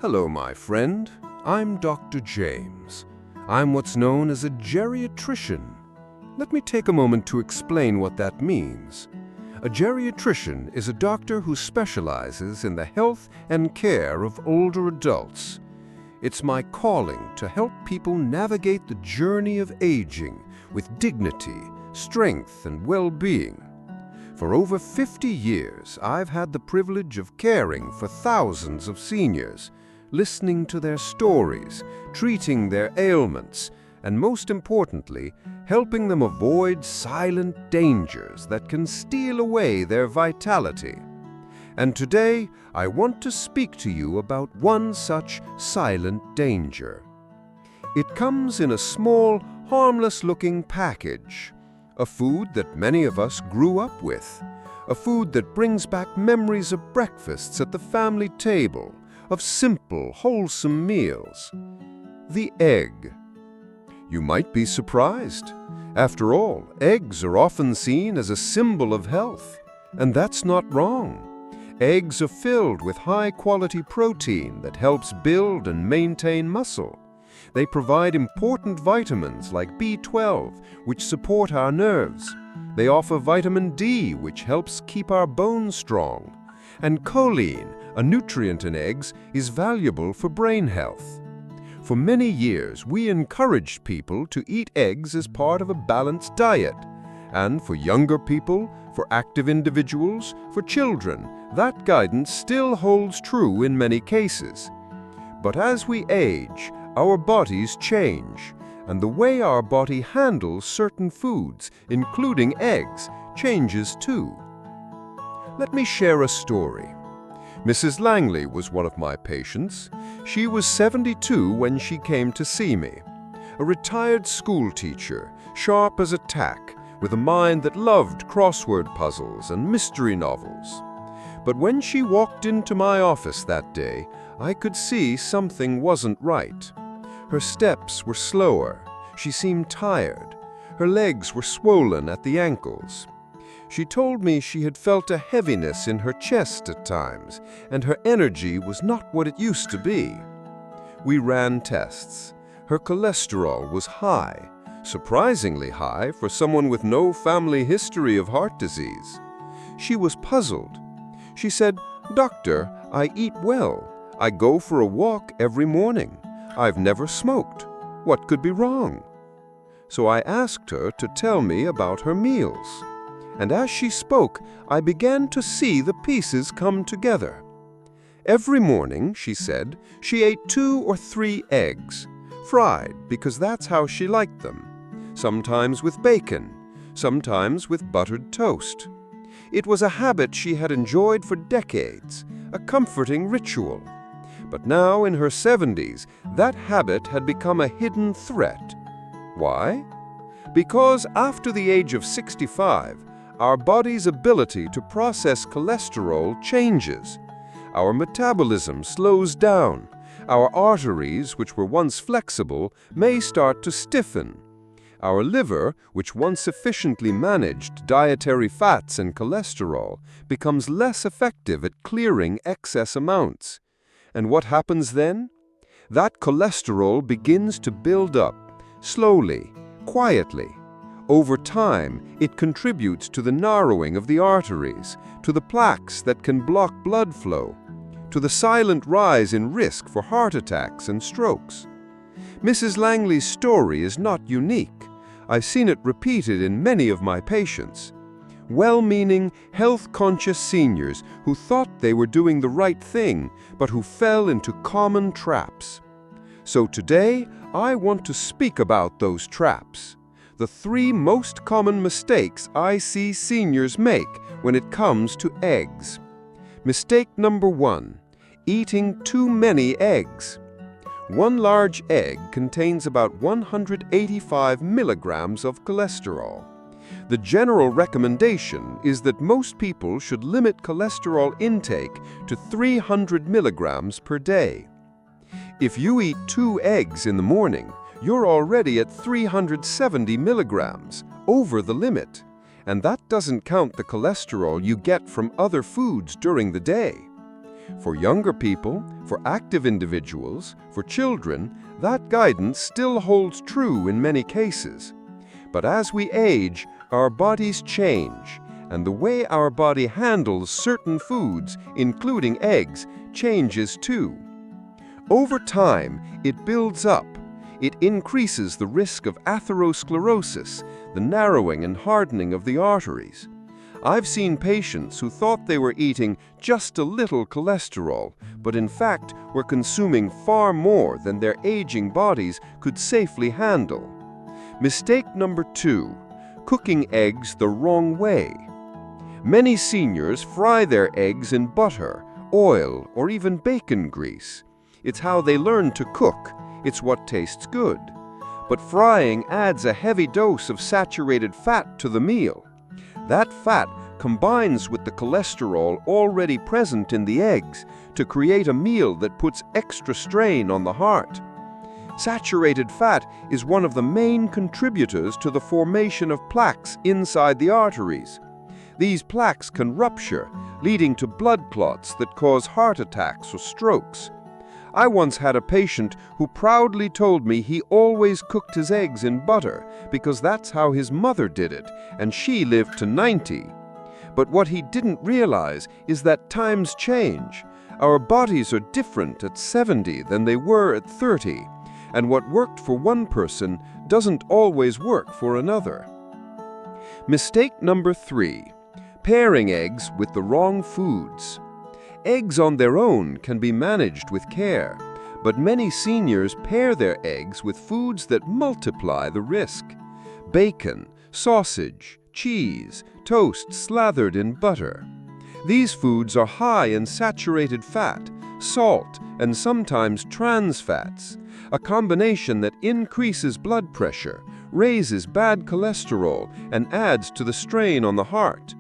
Hello, my friend. I'm Dr. James. I'm what's known as a geriatrician. Let me take a moment to explain what that means. A geriatrician is a doctor who specializes in the health and care of older adults. It's my calling to help people navigate the journey of aging with dignity, strength, and well-being. For over 50 years, I've had the privilege of caring for thousands of seniors, listening to their stories, treating their ailments, and most importantly, helping them avoid silent dangers that can steal away their vitality. And today, I want to speak to you about one such silent danger. It comes in a small, harmless-looking package, a food that many of us grew up with, a food that brings back memories of breakfasts at the family table, of simple, wholesome meals. The egg. You might be surprised. After all, eggs are often seen as a symbol of health, and that's not wrong. Eggs are filled with high-quality protein that helps build and maintain muscle. They provide important vitamins like B12, which support our nerves. They offer vitamin D, which helps keep our bones strong. And choline, a nutrient in eggs, is valuable for brain health. For many years, we encouraged people to eat eggs as part of a balanced diet. And for younger people, for active individuals, for children, that guidance still holds true in many cases. But as we age, our bodies change, and the way our body handles certain foods, including eggs, changes too. Let me share a story. Mrs. Langley was one of my patients. She was 72 when she came to see me. A retired school teacher, sharp as a tack, with a mind that loved crossword puzzles and mystery novels. But when she walked into my office that day, I could see something wasn't right. Her steps were slower. She seemed tired. Her legs were swollen at the ankles. She told me she had felt a heaviness in her chest at times, and her energy was not what it used to be. We ran tests. Her cholesterol was high, surprisingly high for someone with no family history of heart disease. She was puzzled. She said, "Doctor, I eat well. I go for a walk every morning. I've never smoked. What could be wrong?" So I asked her to tell me about her meals. And as she spoke, I began to see the pieces come together. Every morning, she said, she ate 2 or 3 eggs, fried because that's how she liked them, sometimes with bacon, sometimes with buttered toast. It was a habit she had enjoyed for decades, a comforting ritual. But now, in her 70s, that habit had become a hidden threat. Why? Because after the age of 65, our body's ability to process cholesterol changes. Our metabolism slows down. Our arteries, which were once flexible, may start to stiffen. Our liver, which once efficiently managed dietary fats and cholesterol, becomes less effective at clearing excess amounts. And what happens then? That cholesterol begins to build up, slowly, quietly. Over time, it contributes to the narrowing of the arteries, to the plaques that can block blood flow, to the silent rise in risk for heart attacks and strokes. Mrs. Langley's story is not unique. I've seen it repeated in many of my patients. Well-meaning, health-conscious seniors who thought they were doing the right thing, but who fell into common traps. So today, I want to speak about those traps. The 3 most common mistakes I see seniors make when it comes to eggs. Mistake number 1, eating too many eggs. 1 large egg contains about 185 milligrams of cholesterol. The general recommendation is that most people should limit cholesterol intake to 300 milligrams per day. If you eat 2 eggs in the morning, you're already at 370 milligrams, over the limit. And that doesn't count the cholesterol you get from other foods during the day. For younger people, for active individuals, for children, that guidance still holds true in many cases. But as we age, our bodies change, and the way our body handles certain foods, including eggs, changes too. Over time, it builds up. It increases the risk of atherosclerosis, the narrowing and hardening of the arteries. I've seen patients who thought they were eating just a little cholesterol, but in fact were consuming far more than their aging bodies could safely handle. Mistake number 2, cooking eggs the wrong way. Many seniors fry their eggs in butter, oil, or even bacon grease. It's how they learn to cook. It's what tastes good. But frying adds a heavy dose of saturated fat to the meal. That fat combines with the cholesterol already present in the eggs to create a meal that puts extra strain on the heart. Saturated fat is one of the main contributors to the formation of plaques inside the arteries. These plaques can rupture, leading to blood clots that cause heart attacks or strokes. I once had a patient who proudly told me he always cooked his eggs in butter because that's how his mother did it, and she lived to 90. But what he didn't realize is that times change. Our bodies are different at 70 than they were at 30, and what worked for one person doesn't always work for another. Mistake number 3, pairing eggs with the wrong foods. Eggs on their own can be managed with care, but many seniors pair their eggs with foods that multiply the risk. Bacon, sausage, cheese, toast slathered in butter. These foods are high in saturated fat, salt, and sometimes trans fats, a combination that increases blood pressure, raises bad cholesterol, and adds to the strain on the heart.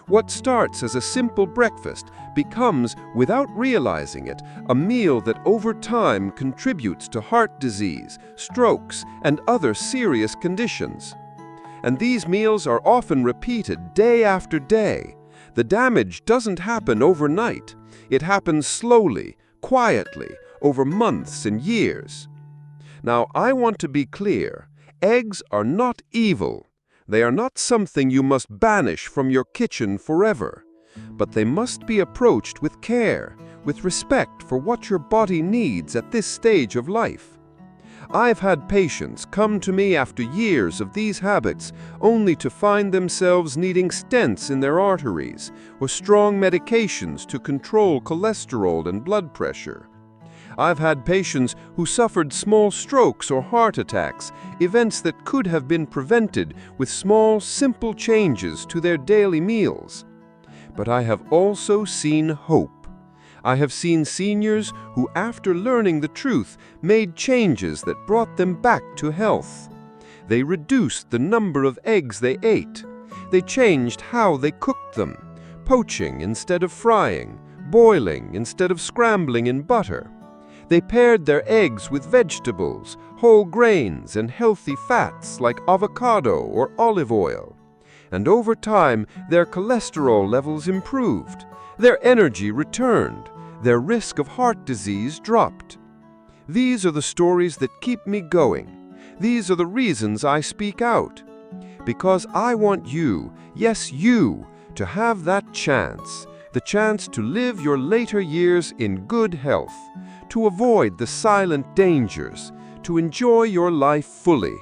What starts as a simple breakfast becomes, without realizing it, a meal that over time contributes to heart disease, strokes, and other serious conditions. And these meals are often repeated day after day. The damage doesn't happen overnight. It happens slowly, quietly, over months and years. Now, I want to be clear. Eggs are not evil. They are not something you must banish from your kitchen forever. But they must be approached with care, with respect for what your body needs at this stage of life. I've had patients come to me after years of these habits only to find themselves needing stents in their arteries or strong medications to control cholesterol and blood pressure. I've had patients who suffered small strokes or heart attacks, events that could have been prevented with small, simple changes to their daily meals. But I have also seen hope. I have seen seniors who, after learning the truth, made changes that brought them back to health. They reduced the number of eggs they ate. They changed how they cooked them, poaching instead of frying, boiling instead of scrambling in butter. They paired their eggs with vegetables, whole grains, and healthy fats like avocado or olive oil. And over time, their cholesterol levels improved, their energy returned, their risk of heart disease dropped. These are the stories that keep me going. These are the reasons I speak out. Because I want you, yes you, to have that chance, the chance to live your later years in good health, to avoid the silent dangers, to enjoy your life fully.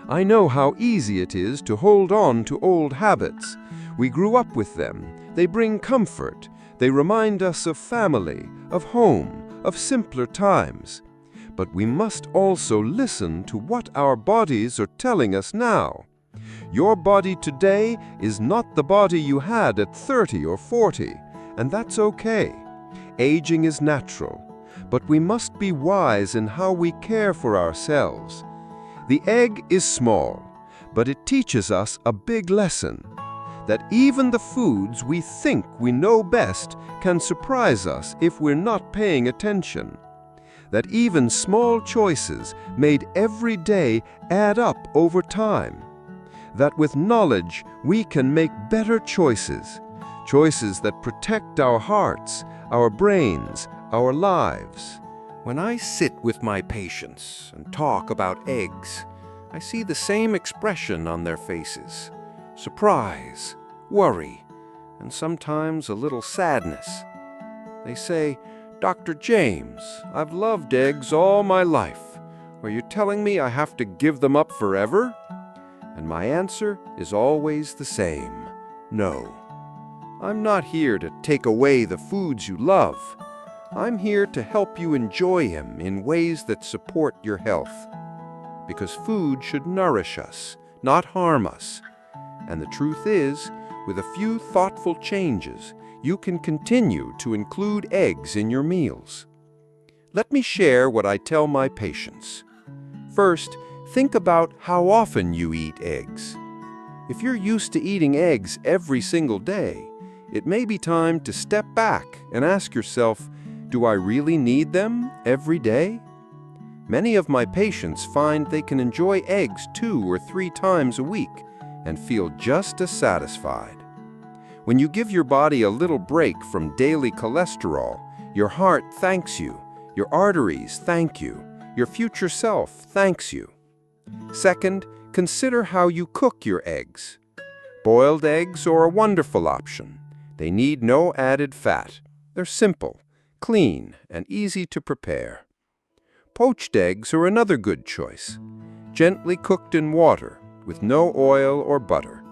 I know how easy it is to hold on to old habits. We grew up with them. They bring comfort. They remind us of family, of home, of simpler times. But we must also listen to what our bodies are telling us now. Your body today is not the body you had at 30 or 40, and that's okay. Aging is natural. But we must be wise in how we care for ourselves. The egg is small, but it teaches us a big lesson, that even the foods we think we know best can surprise us if we're not paying attention. That even small choices made every day add up over time. That with knowledge we can make better choices, choices that protect our hearts, our brains, our lives. When I sit with my patients and talk about eggs, I see the same expression on their faces: surprise, worry, and sometimes a little sadness. They say, "Dr. James, I've loved eggs all my life. Are you telling me I have to give them up forever?" And my answer is always the same: no. I'm not here to take away the foods you love. I'm here to help you enjoy them in ways that support your health. Because food should nourish us, not harm us. And the truth is, with a few thoughtful changes, you can continue to include eggs in your meals. Let me share what I tell my patients. First, think about how often you eat eggs. If you're used to eating eggs every single day, it may be time to step back and ask yourself, do I really need them every day? Many of my patients find they can enjoy eggs 2 or 3 times a week and feel just as satisfied. When you give your body a little break from daily cholesterol, your heart thanks you, your arteries thank you, your future self thanks you. Second, consider how you cook your eggs. Boiled eggs are a wonderful option. They need no added fat. They're simple, clean, and easy to prepare. Poached eggs are another good choice, gently cooked in water with no oil or butter.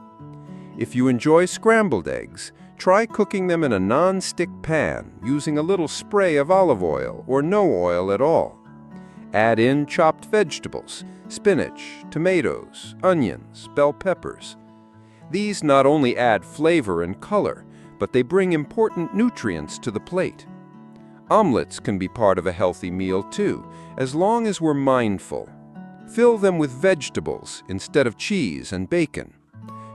If you enjoy scrambled eggs, try cooking them in a non-stick pan using a little spray of olive oil or no oil at all. Add in chopped vegetables, spinach, tomatoes, onions, bell peppers. These not only add flavor and color, but they bring important nutrients to the plate. Omelets can be part of a healthy meal too, as long as we're mindful. Fill them with vegetables instead of cheese and bacon.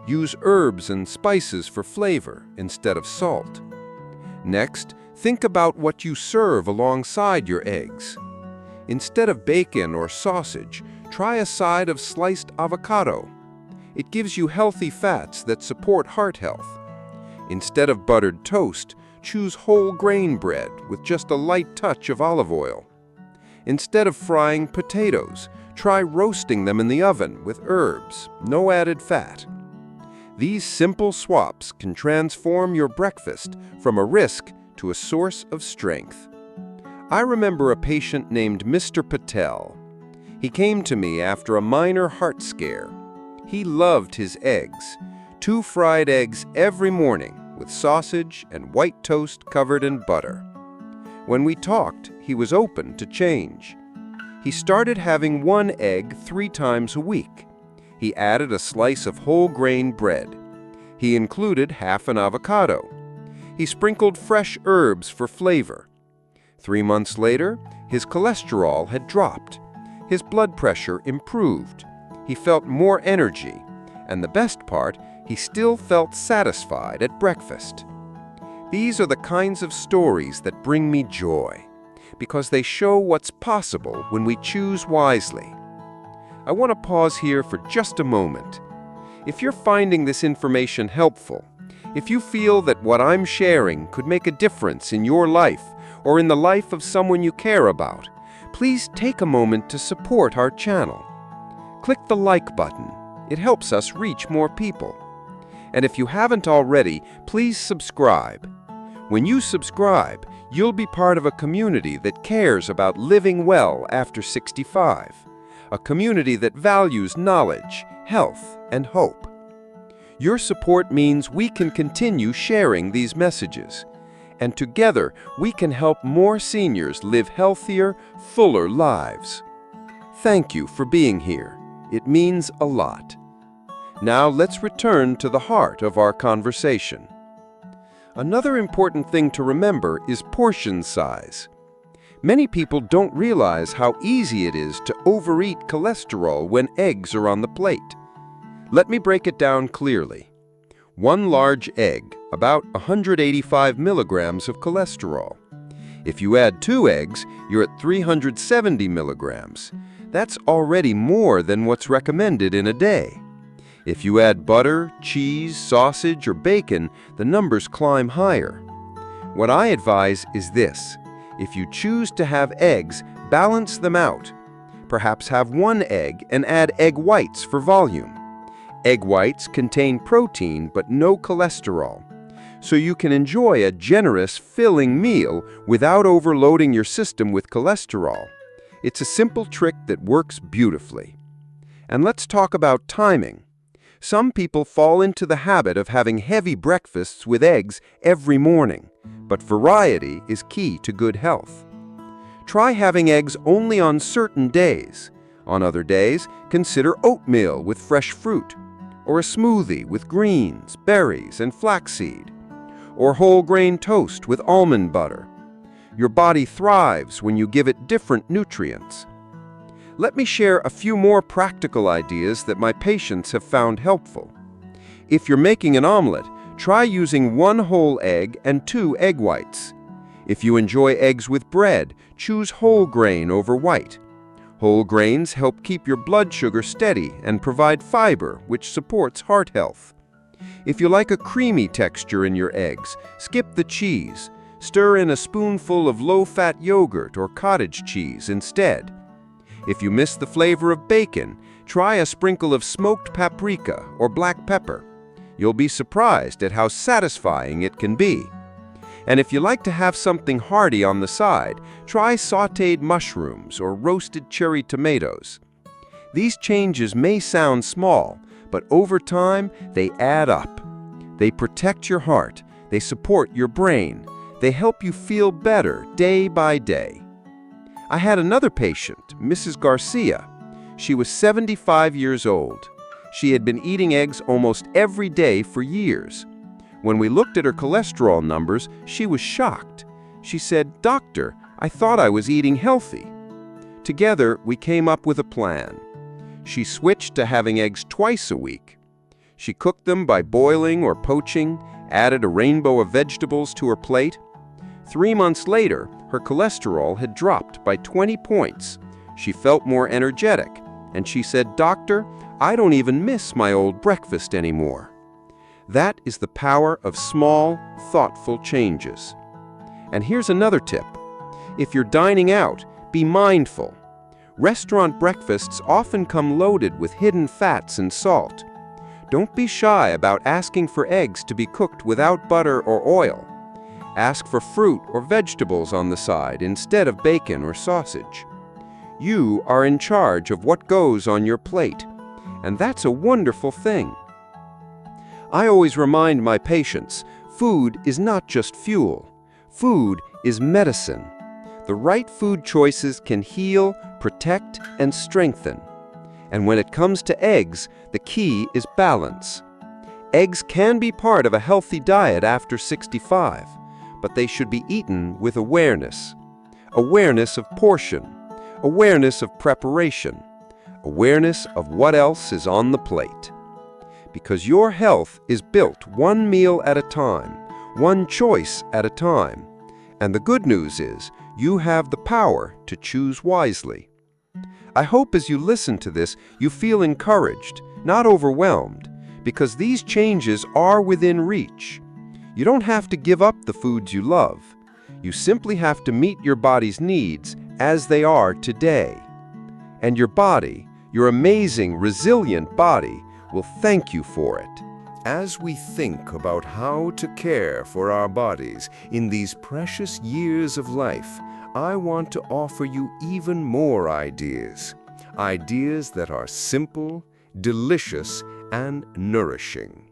Use herbs and spices for flavor instead of salt. Next, think about what you serve alongside your eggs. Instead of bacon or sausage, try a side of sliced avocado. It gives you healthy fats that support heart health. Instead of buttered toast, choose whole grain bread with just a light touch of olive oil. Instead of frying potatoes, try roasting them in the oven with herbs, no added fat. These simple swaps can transform your breakfast from a risk to a source of strength. I remember a patient named Mr. Patel. He came to me after a minor heart scare. He loved his eggs, 2 fried eggs every morning with sausage and white toast covered in butter. When we talked, he was open to change. He started having 1 egg 3 times a week. He added a slice of whole grain bread. He included half an avocado. He sprinkled fresh herbs for flavor. 3 months later, his cholesterol had dropped. His blood pressure improved. He felt more energy, and the best part, he still felt satisfied at breakfast. These are the kinds of stories that bring me joy, because they show what's possible when we choose wisely. I want to pause here for just a moment. If you're finding this information helpful, if you feel that what I'm sharing could make a difference in your life or in the life of someone you care about, please take a moment to support our channel. Click the like button. It helps us reach more people. And if you haven't already, please subscribe. When you subscribe, you'll be part of a community that cares about living well after 65, a community that values knowledge, health, and hope. Your support means we can continue sharing these messages, and together we can help more seniors live healthier, fuller lives. Thank you for being here. It means a lot. Now let's return to the heart of our conversation. Another important thing to remember is portion size. Many people don't realize how easy it is to overeat cholesterol when eggs are on the plate. Let me break it down clearly. 1 large egg, about 185 milligrams of cholesterol. If you add 2 eggs, you're at 370 milligrams. That's already more than what's recommended in a day. If you add butter, cheese, sausage, or bacon, the numbers climb higher. What I advise is this. If you choose to have eggs, balance them out. Perhaps have one egg and add egg whites for volume. Egg whites contain protein but no cholesterol, so you can enjoy a generous, filling meal without overloading your system with cholesterol. It's a simple trick that works beautifully. And let's talk about timing. Some people fall into the habit of having heavy breakfasts with eggs every morning, but variety is key to good health. Try having eggs only on certain days. On other days, consider oatmeal with fresh fruit, or a smoothie with greens, berries, and flaxseed, or whole grain toast with almond butter. Your body thrives when you give it different nutrients. Let me share a few more practical ideas that my patients have found helpful. If you're making an omelet, try using 1 whole egg and 2 egg whites. If you enjoy eggs with bread, choose whole grain over white. Whole grains help keep your blood sugar steady and provide fiber, which supports heart health. If you like a creamy texture in your eggs, skip the cheese. Stir in a spoonful of low-fat yogurt or cottage cheese instead. If you miss the flavor of bacon, try a sprinkle of smoked paprika or black pepper. You'll be surprised at how satisfying it can be. And if you like to have something hearty on the side, try sautéed mushrooms or roasted cherry tomatoes. These changes may sound small, but over time, they add up. They protect your heart, they support your brain, they help you feel better day by day. I had another patient, Mrs. Garcia. She was 75 years old. She had been eating eggs almost every day for years. When we looked at her cholesterol numbers, she was shocked. She said, "Doctor, I thought I was eating healthy." Together, we came up with a plan. She switched to having eggs twice a week. She cooked them by boiling or poaching, added a rainbow of vegetables to her plate. 3 months later, her cholesterol had dropped by 20 points. She felt more energetic, and she said, "Doctor, I don't even miss my old breakfast anymore." That is the power of small, thoughtful changes. And here's another tip. If you're dining out, be mindful. Restaurant breakfasts often come loaded with hidden fats and salt. Don't be shy about asking for eggs to be cooked without butter or oil. Ask for fruit or vegetables on the side instead of bacon or sausage. You are in charge of what goes on your plate, and that's a wonderful thing. I always remind my patients, food is not just fuel. Food is medicine. The right food choices can heal, protect, and strengthen. And when it comes to eggs, the key is balance. Eggs can be part of a healthy diet after 65. But they should be eaten with awareness. Awareness of portion, awareness of preparation, awareness of what else is on the plate. Because your health is built one meal at a time, one choice at a time. And the good news is, you have the power to choose wisely. I hope as you listen to this, you feel encouraged, not overwhelmed, because these changes are within reach. You don't have to give up the foods you love. You simply have to meet your body's needs as they are today. And your body, your amazing, resilient body, will thank you for it. As we think about how to care for our bodies in these precious years of life, I want to offer you even more ideas. Ideas that are simple, delicious, and nourishing.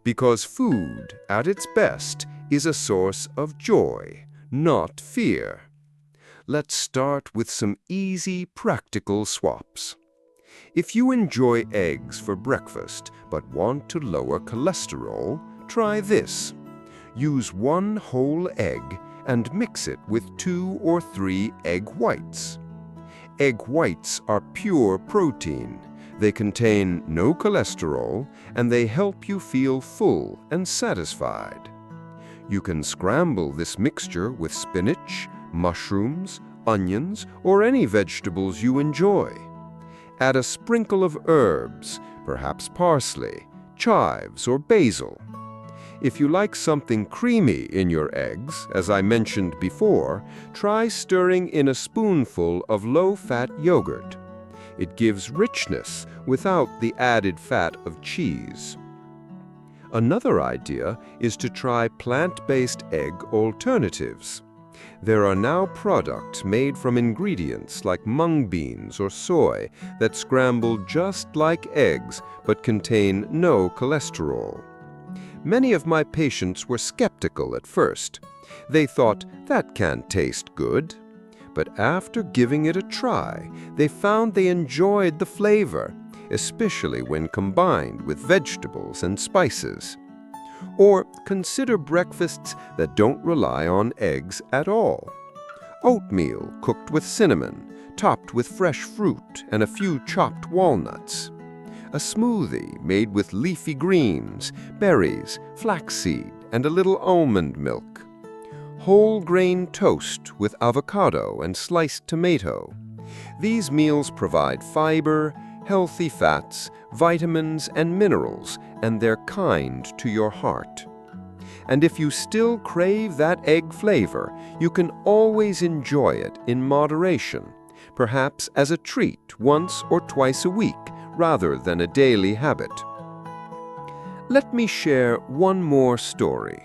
Because food, at its best, is a source of joy, not fear. Let's start with some easy, practical swaps. If you enjoy eggs for breakfast but want to lower cholesterol, try this. Use 1 whole egg and mix it with 2 or 3 egg whites. Egg whites are pure protein. They contain no cholesterol, and they help you feel full and satisfied. You can scramble this mixture with spinach, mushrooms, onions, or any vegetables you enjoy. Add a sprinkle of herbs, perhaps parsley, chives, or basil. If you like something creamy in your eggs, as I mentioned before, try stirring in a spoonful of low-fat yogurt. It gives richness without the added fat of cheese. Another idea is to try plant-based egg alternatives. There are now products made from ingredients like mung beans or soy that scramble just like eggs but contain no cholesterol. Many of my patients were skeptical at first. They thought, that can't taste good. But after giving it a try, they found they enjoyed the flavor, especially when combined with vegetables and spices. Or consider breakfasts that don't rely on eggs at all. Oatmeal cooked with cinnamon, topped with fresh fruit and a few chopped walnuts. A smoothie made with leafy greens, berries, flaxseed, and a little almond milk. Whole grain toast with avocado and sliced tomato. These meals provide fiber, healthy fats, vitamins, and minerals, and they're kind to your heart. And if you still crave that egg flavor, you can always enjoy it in moderation, perhaps as a treat once or twice a week, rather than a daily habit. Let me share one more story.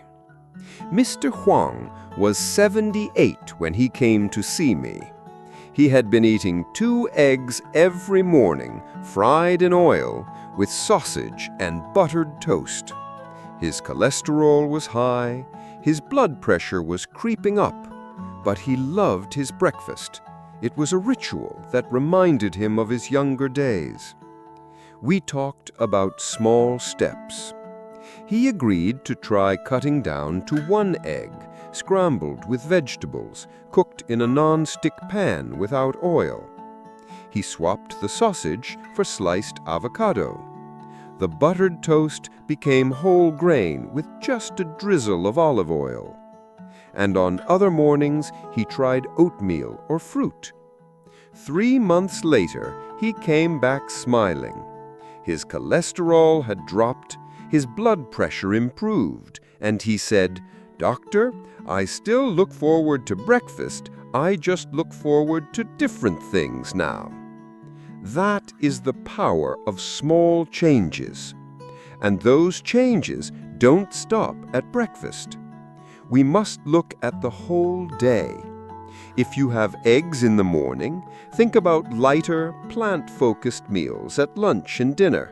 Mr. Huang was 78 when he came to see me. He had been eating 2 eggs every morning, fried in oil, with sausage and buttered toast. His cholesterol was high, his blood pressure was creeping up, but he loved his breakfast. It was a ritual that reminded him of his younger days. We talked about small steps. He agreed to try cutting down to 1 egg, scrambled with vegetables, cooked in a non-stick pan without oil. He swapped the sausage for sliced avocado. The buttered toast became whole grain with just a drizzle of olive oil. And on other mornings, he tried oatmeal or fruit. 3 months later, he came back smiling. His cholesterol had dropped, his blood pressure improved, and he said, "Doctor, I still look forward to breakfast. I just look forward to different things now." That is the power of small changes. And those changes don't stop at breakfast. We must look at the whole day. If you have eggs in the morning, think about lighter, plant-focused meals at lunch and dinner.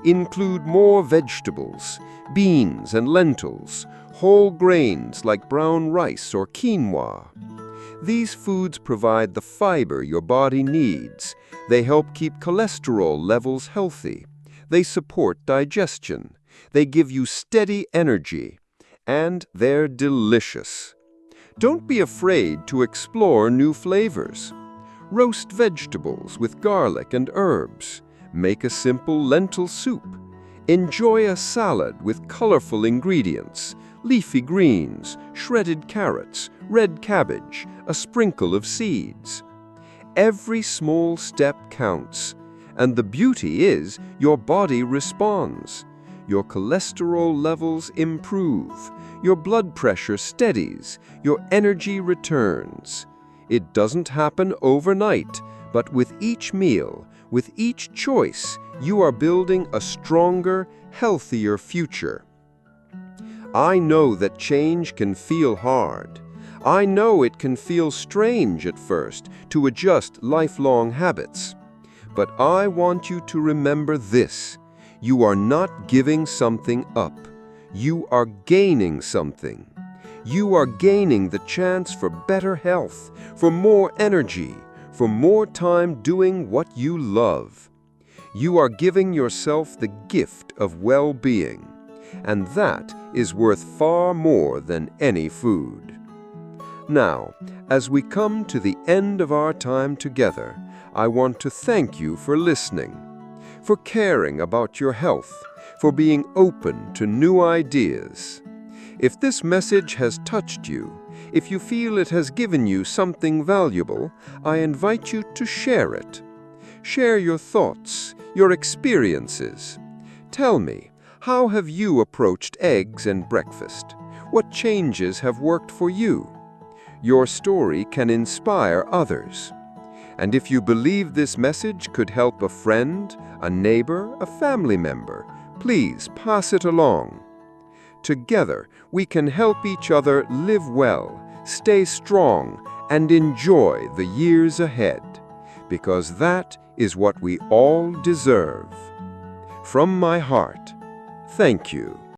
Include more vegetables, beans and lentils, whole grains like brown rice or quinoa. These foods provide the fiber your body needs. They help keep cholesterol levels healthy. They support digestion. They give you steady energy. And they're delicious. Don't be afraid to explore new flavors. Roast vegetables with garlic and herbs. Make a simple lentil soup. Enjoy a salad with colorful ingredients, leafy greens, shredded carrots, red cabbage, a sprinkle of seeds. Every small step counts, and the beauty is your body responds. Your cholesterol levels improve, your blood pressure steadies, your energy returns. It doesn't happen overnight, but with each meal, with each choice, you are building a stronger, healthier future. I know that change can feel hard. I know it can feel strange at first to adjust lifelong habits. But I want you to remember this. You are not giving something up. You are gaining something. You are gaining the chance for better health, for more energy, for more time doing what you love. You are giving yourself the gift of well-being, and that is worth far more than any food. Now, as we come to the end of our time together, I want to thank you for listening, for caring about your health, for being open to new ideas. If this message has touched you, if you feel it has given you something valuable, I invite you to share it. Share your thoughts, your experiences. Tell me, How have you approached eggs and breakfast? What changes have worked for you? Your story can inspire others. And if you believe this message could help a friend, a neighbor, a family member, please pass it along. Together, we can help each other live well, stay strong, and enjoy the years ahead, because that is what we all deserve. From my heart, thank you.